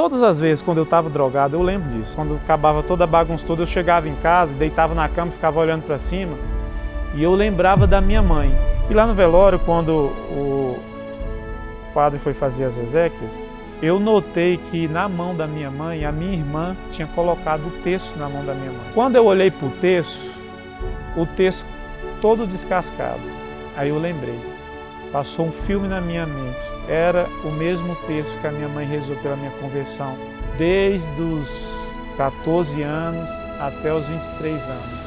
todas as vezes quando eu estava drogado, eu lembro disso. Quando acabava toda a bagunça toda, eu chegava em casa, deitava na cama, ficava olhando para cima e eu lembrava da minha mãe. E lá no velório, quando o padre foi fazer as exéquias, eu notei que na mão da minha mãe, a minha irmã tinha colocado o terço na mão da minha mãe. Quando eu olhei para o terço todo descascado, aí eu lembrei. Passou um filme na minha mente. Era o mesmo terço que a minha mãe rezou pela minha conversão, desde os 14 anos até os 23 anos.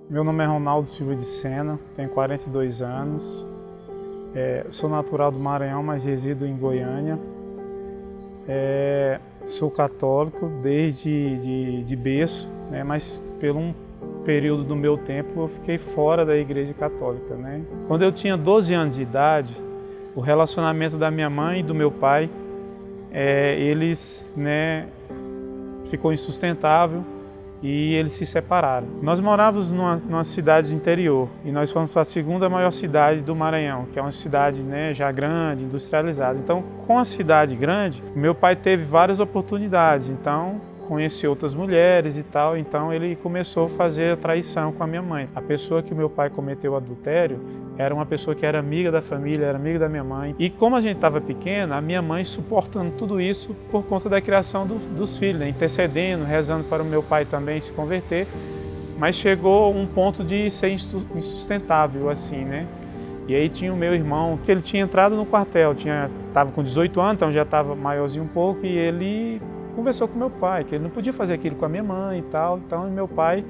Meu nome é Ronaldo Silva de Sena, tenho 42 anos, sou natural do Maranhão, mas resido em Goiânia. Sou católico desde de berço, né, mas por um período do meu tempo eu fiquei fora da igreja católica, né. Quando eu tinha 12 anos de idade, o relacionamento da minha mãe e do meu pai, eles, né, ficou insustentável. E eles se separaram. Nós morávamos numa cidade interior e nós fomos para a segunda maior cidade do Maranhão, que é uma cidade, né, já grande, industrializada. Então, com a cidade grande, meu pai teve várias oportunidades, então conheceu outras mulheres e tal, então ele começou a fazer a traição com a minha mãe. A pessoa que o meu pai cometeu adultério era uma pessoa que era amiga da família, era amiga da minha mãe. E como a gente estava pequena, a minha mãe suportando tudo isso por conta da criação dos filhos, né? Intercedendo, rezando para o meu pai também se converter. Mas chegou um ponto de ser insustentável, assim, né? E aí tinha o meu irmão, que ele tinha entrado no quartel, estava com 18 anos, então já estava maiorzinho um pouco, e ele conversou com meu pai, que ele não podia fazer aquilo com a minha mãe e tal, então meu pai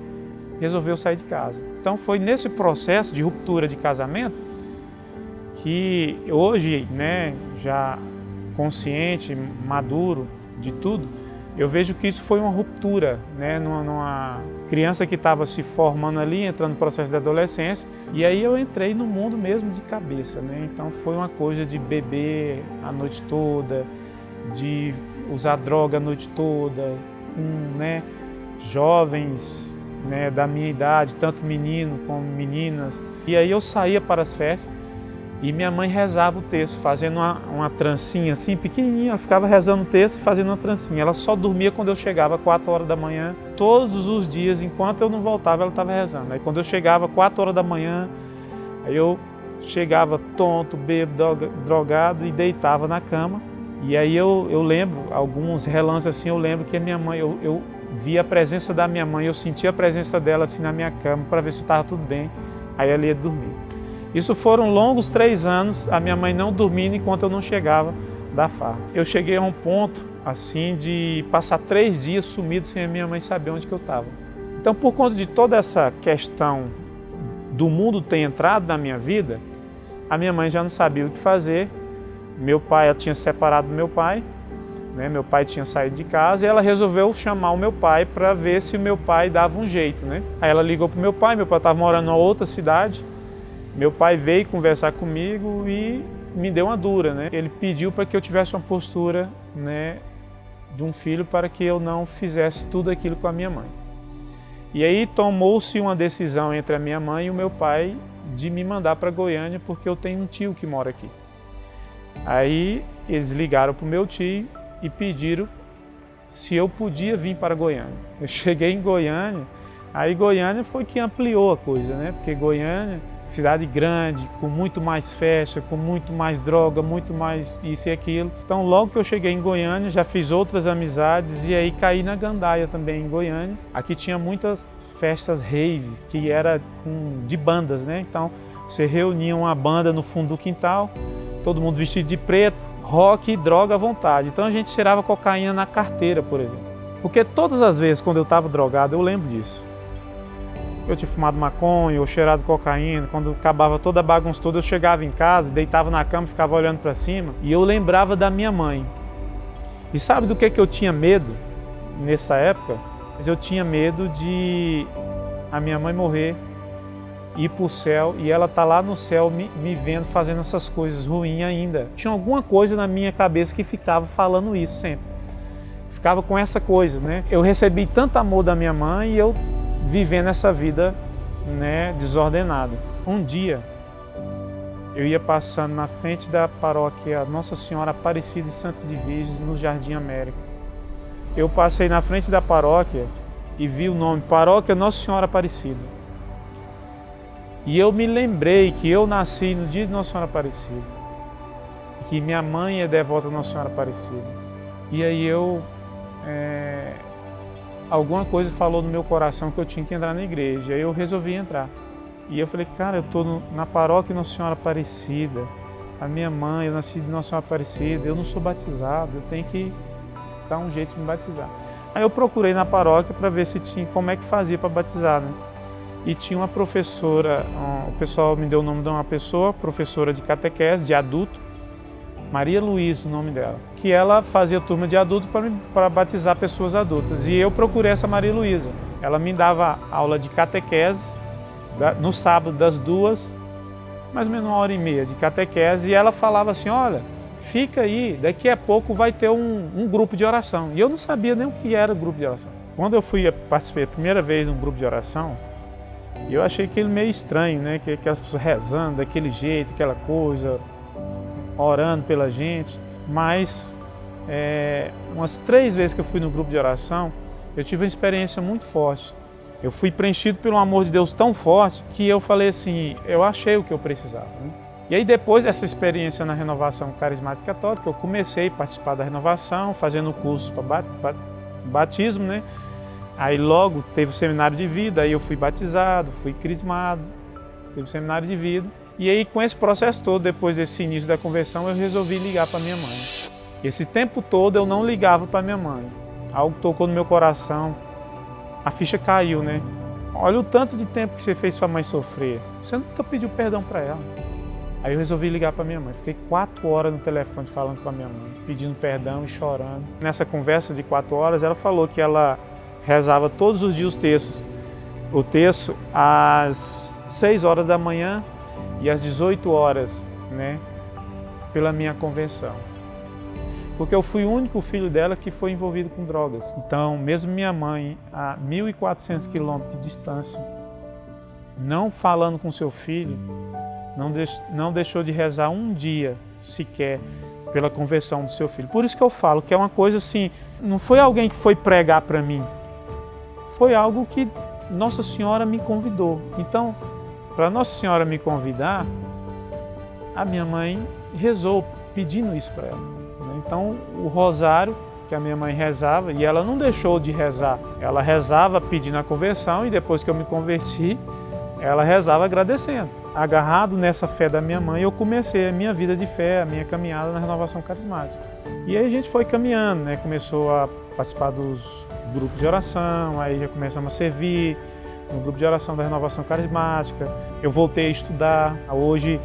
resolveu sair de casa. Então foi nesse processo de ruptura de casamento que hoje, né, já consciente, maduro de tudo, eu vejo que isso foi uma ruptura, né, numa criança que estava se formando ali, entrando no processo da adolescência, e aí eu entrei no mundo mesmo de cabeça, né, então foi uma coisa de beber a noite toda, de usar droga a noite toda, com, né, jovens, né, da minha idade, tanto menino como meninas. E aí eu saía para as festas e minha mãe rezava o terço, fazendo uma trancinha assim, pequenininha, ela ficava rezando o terço e fazendo uma trancinha. Ela só dormia quando eu chegava 4 horas da manhã, todos os dias, enquanto eu não voltava, ela estava rezando. Aí quando eu chegava 4 horas da manhã, aí eu chegava tonto, bêbado, drogado e deitava na cama. E aí eu lembro, alguns relances assim, eu lembro que a minha mãe, eu via a presença da minha mãe, eu sentia a presença dela assim na minha cama para ver se estava tudo bem, aí ela ia dormir. Isso foram longos 3 anos, a minha mãe não dormindo enquanto eu não chegava da farra. Eu cheguei a um ponto assim de passar 3 dias sumido sem a minha mãe saber onde que eu estava. Então, por conta de toda essa questão do mundo ter entrado na minha vida, a minha mãe já não sabia o que fazer. Meu pai, ela tinha separado do meu pai, né? Meu pai tinha saído de casa e ela resolveu chamar o meu pai para ver se o meu pai dava um jeito, né? Aí ela ligou para o meu pai estava morando em outra cidade, meu pai veio conversar comigo e me deu uma dura, né? Ele pediu para que eu tivesse uma postura, né, de um filho para que eu não fizesse tudo aquilo com a minha mãe. E aí tomou-se uma decisão entre a minha mãe e o meu pai de me mandar para Goiânia porque eu tenho um tio que mora aqui. Aí eles ligaram para o meu tio e pediram se eu podia vir para Goiânia. Eu cheguei em Goiânia, aí Goiânia foi que ampliou a coisa, né? Porque Goiânia, cidade grande, com muito mais festa, com muito mais droga, muito mais isso e aquilo. Então logo que eu cheguei em Goiânia, já fiz outras amizades e aí caí na gandaia também em Goiânia. Aqui tinha muitas festas rave, que era de bandas, né? Então você reunia uma banda no fundo do quintal, todo mundo vestido de preto, rock e droga à vontade. Então a gente cheirava cocaína na carteira, por exemplo. Porque todas as vezes quando eu estava drogado, eu lembro disso. Eu tinha fumado maconha ou cheirado cocaína, quando acabava toda a bagunça toda, eu chegava em casa, deitava na cama, ficava olhando para cima e eu lembrava da minha mãe. E sabe do que eu tinha medo nessa época? Eu tinha medo de a minha mãe morrer ir para o céu e ela tá lá no céu me vendo fazendo essas coisas ruins ainda. Tinha alguma coisa na minha cabeça que ficava falando isso sempre. Ficava com essa coisa, né? Eu recebi tanto amor da minha mãe e eu vivendo essa vida, né, desordenada. Um dia, eu ia passando na frente da paróquia Nossa Senhora Aparecida e Santa de Virgens, no Jardim América. Eu passei na frente da paróquia e vi o nome Paróquia Nossa Senhora Aparecida. E eu me lembrei que eu nasci no dia de Nossa Senhora Aparecida, que minha mãe é devota a Nossa Senhora Aparecida. E aí alguma coisa falou no meu coração que eu tinha que entrar na igreja. Aí eu resolvi entrar. E eu falei, cara, eu estou na paróquia Nossa Senhora Aparecida. A minha mãe, eu nasci de Nossa Senhora Aparecida, eu não sou batizado, eu tenho que dar um jeito de me batizar. Aí eu procurei na paróquia para ver se tinha, como é que fazia para batizar, né? E tinha uma professora, o pessoal me deu o nome de uma pessoa, professora de catequese, de adulto, Maria Luísa, o nome dela, que ela fazia turma de adulto para batizar pessoas adultas. E eu procurei essa Maria Luísa. Ela me dava aula de catequese, no sábado das 2, mais ou menos 1h30 de catequese, e ela falava assim, olha, fica aí, daqui a pouco vai ter um grupo de oração. E eu não sabia nem o que era o grupo de oração. Quando eu fui participar a primeira vez de um grupo de oração, eu achei aquilo meio estranho, né? Que as pessoas rezando daquele jeito, aquela coisa, orando pela gente. Mas umas 3 vezes que eu fui no grupo de oração, eu tive uma experiência muito forte. Eu fui preenchido pelo amor de Deus tão forte que eu falei assim, eu achei o que eu precisava, né? E aí depois dessa experiência na Renovação Carismática Católica, eu comecei a participar da renovação, fazendo o curso para batismo, né? Aí logo teve o seminário de vida, aí eu fui batizado, fui crismado, teve o seminário de vida. E aí com esse processo todo, depois desse início da conversão, eu resolvi ligar para minha mãe. Esse tempo todo eu não ligava para minha mãe. Algo tocou no meu coração, a ficha caiu, né? Olha o tanto de tempo que você fez sua mãe sofrer. Você nunca pediu perdão para ela. Aí eu resolvi ligar para minha mãe. Fiquei 4 horas no telefone falando com a minha mãe, pedindo perdão e chorando. Nessa conversa de 4 horas, ela falou que ela rezava todos os dias o terço às 6 horas da manhã e às 18 horas, né, pela minha conversão. Porque eu fui o único filho dela que foi envolvido com drogas. Então, mesmo minha mãe, a 1.400 quilômetros de distância, não falando com seu filho, não deixou de rezar um dia sequer pela conversão do seu filho. Por isso que eu falo que é uma coisa assim, não foi alguém que foi pregar para mim, foi algo que Nossa Senhora me convidou. Então, para Nossa Senhora me convidar, a minha mãe rezou pedindo isso para ela. Então, o rosário que a minha mãe rezava, e ela não deixou de rezar, ela rezava pedindo a conversão e depois que eu me converti, ela rezava agradecendo. Agarrado nessa fé da minha mãe, eu comecei a minha vida de fé, a minha caminhada na Renovação Carismática. E aí a gente foi caminhando, né? Começou a participar dos grupos de oração, aí já começamos a servir no grupo de oração da Renovação Carismática. Eu voltei a estudar. Hoje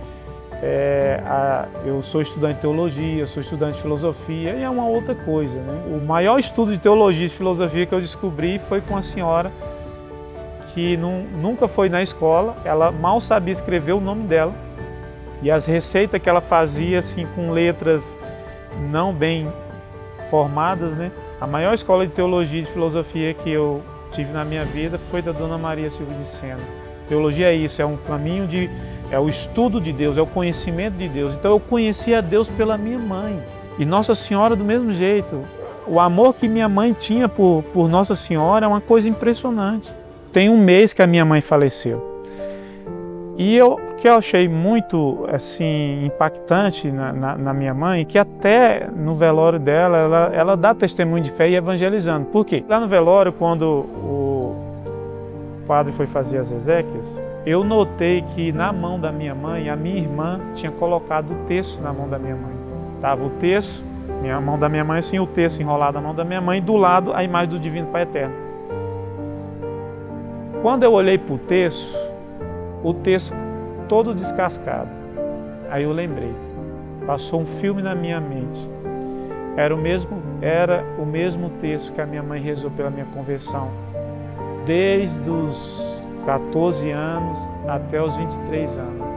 eu sou estudante de teologia, sou estudante de filosofia e é uma outra coisa, né? O maior estudo de teologia e de filosofia que eu descobri foi com a senhora que nunca foi na escola, ela mal sabia escrever o nome dela e as receitas que ela fazia assim com letras não bem formadas, né? A maior escola de teologia e de filosofia que eu tive na minha vida foi da Dona Maria Silva de Sena. Teologia é isso, é um caminho é o estudo de Deus, é o conhecimento de Deus. Então eu conheci a Deus pela minha mãe e Nossa Senhora do mesmo jeito. O amor que minha mãe tinha por Nossa Senhora é uma coisa impressionante. Tem 1 mês que a minha mãe faleceu. E o que eu achei muito assim, impactante na minha mãe, que até no velório dela, ela dá testemunho de fé e evangelizando. Por quê? Lá no velório, quando o padre foi fazer as exéquias, eu notei que na mão da minha mãe, a minha irmã tinha colocado o terço na mão da minha mãe. Estava o terço, a mão da minha mãe, assim, o terço enrolado na mão da minha mãe, e do lado a imagem do Divino Pai Eterno. Quando eu olhei para o terço todo descascado, aí eu lembrei, passou um filme na minha mente. Era o mesmo terço que a minha mãe rezou pela minha conversão, desde os 14 anos até os 23 anos.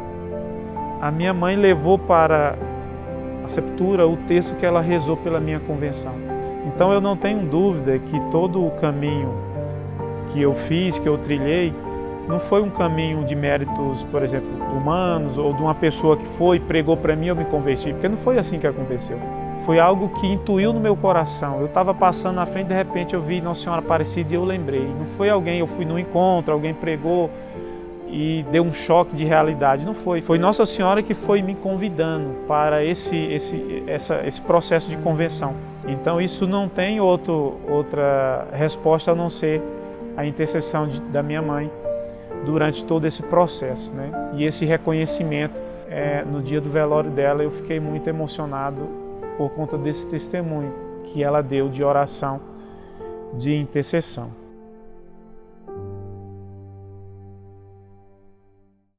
A minha mãe levou para a sepultura o texto que ela rezou pela minha conversão. Então eu não tenho dúvida que todo o caminho que eu fiz, que eu trilhei, não foi um caminho de méritos, por exemplo, humanos, ou de uma pessoa que foi, pregou para mim, eu me converti, porque não foi assim que aconteceu. Foi algo que intuiu no meu coração. Eu estava passando na frente, de repente eu vi Nossa Senhora Aparecida e eu lembrei. Não foi alguém, eu fui num encontro, alguém pregou e deu um choque de realidade. Não foi. Foi Nossa Senhora que foi me convidando para esse processo de conversão. Então isso não tem outra resposta a não ser a intercessão da minha mãe durante todo esse processo, né? E esse reconhecimento, no dia do velório dela, eu fiquei muito emocionado por conta desse testemunho que ela deu de oração, de intercessão.